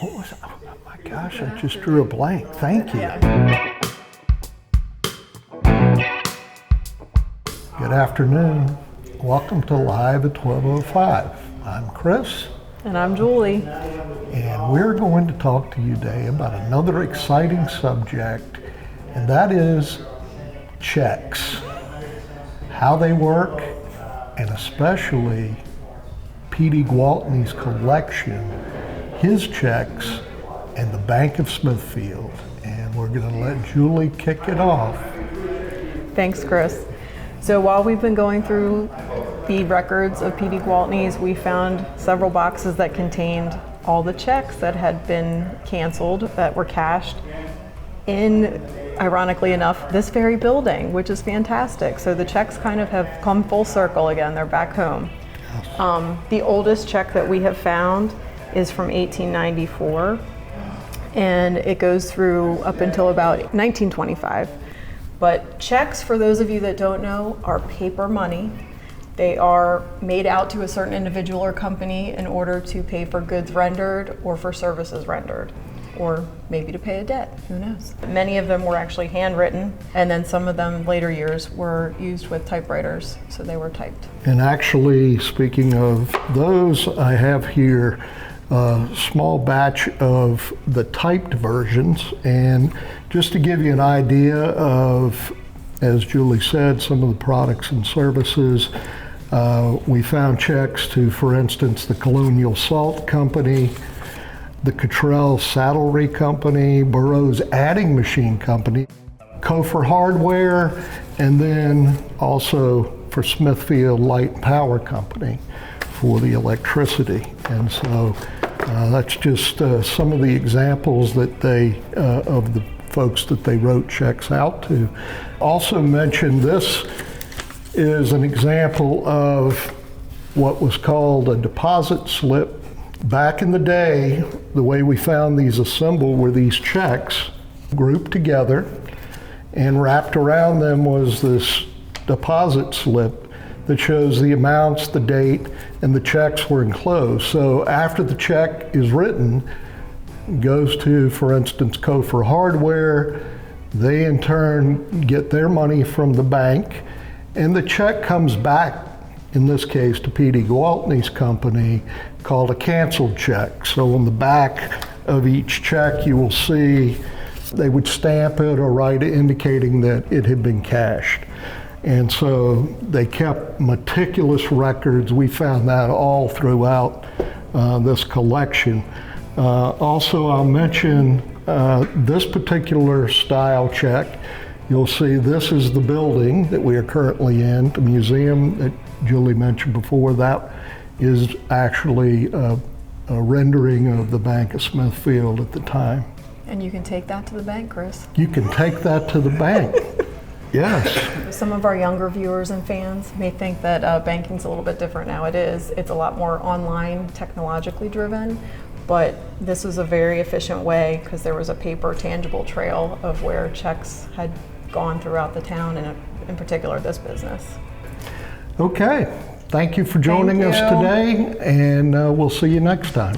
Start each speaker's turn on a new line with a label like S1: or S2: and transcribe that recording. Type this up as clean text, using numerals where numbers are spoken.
S1: What was, oh my gosh, I just drew a blank. Thank you. Good afternoon. Welcome to Live at 12:05. I'm Chris.
S2: And I'm Julie.
S1: And we're going to talk to you today about another exciting subject, and that is checks. How they work, and especially P.D. Gwaltney's collection, his checks, and the Bank of Smithfield. And we're going to let Julie kick it off.
S2: Thanks, Chris. So while we've been going through the records of P.D. Gwaltney's, we found several boxes that contained all the checks that had been canceled, that were cashed in, ironically enough, this very building, which is fantastic. So the checks kind of have come full circle again. They're back home. The oldest check that we have found is from 1894, and it goes through up until about 1925. But checks, for those of you that don't know, are paper money. They are made out to a certain individual or company in order to pay for goods rendered or for services rendered, or maybe to pay a debt, who knows. Many of them were actually handwritten, and then some of them later years were used with typewriters, so they were typed.
S1: And actually, speaking of those, I have here a small batch of the typed versions, and just to give you an idea of, as Julie said, some of the products and services, we found checks to, for instance, the Colonial Salt Company, the Cottrell Saddlery Company, Burroughs Adding Machine Company, Co for Hardware, and then also for Smithfield Light Power Company for the electricity. And so that's just some of the examples that they, of the folks that they wrote checks out to. Also mentioned, this is an example of what was called a deposit slip. Back in the day, the way we found these assembled were these checks grouped together, and wrapped around them was this deposit slip that shows the amounts, the date, and the checks were enclosed. So after the check is written, it goes to, for instance, Co for Hardware. They in turn get their money from the bank, and the check comes back, in this case, to P.D. Gwaltney's company, called a canceled check. So on the back of each check, you will see they would stamp it or write it indicating that it had been cashed. And so they kept meticulous records. We found that all throughout this collection. Also, I'll mention this particular style check. You'll see this is the building that we are currently in, the museum that Julie mentioned before. That is actually a rendering of the Bank of Smithfield at the time.
S2: And you can take that to the bank, Chris.
S1: You can take that to the bank. Yes.
S2: Some of our younger viewers and fans may think that banking's a little bit different now. It is. It's a lot more online, technologically driven, but this was a very efficient way because there was a paper tangible trail of where checks had gone throughout the town, and in particular this business.
S1: Okay. Thank you for joining us today, and we'll see you next time.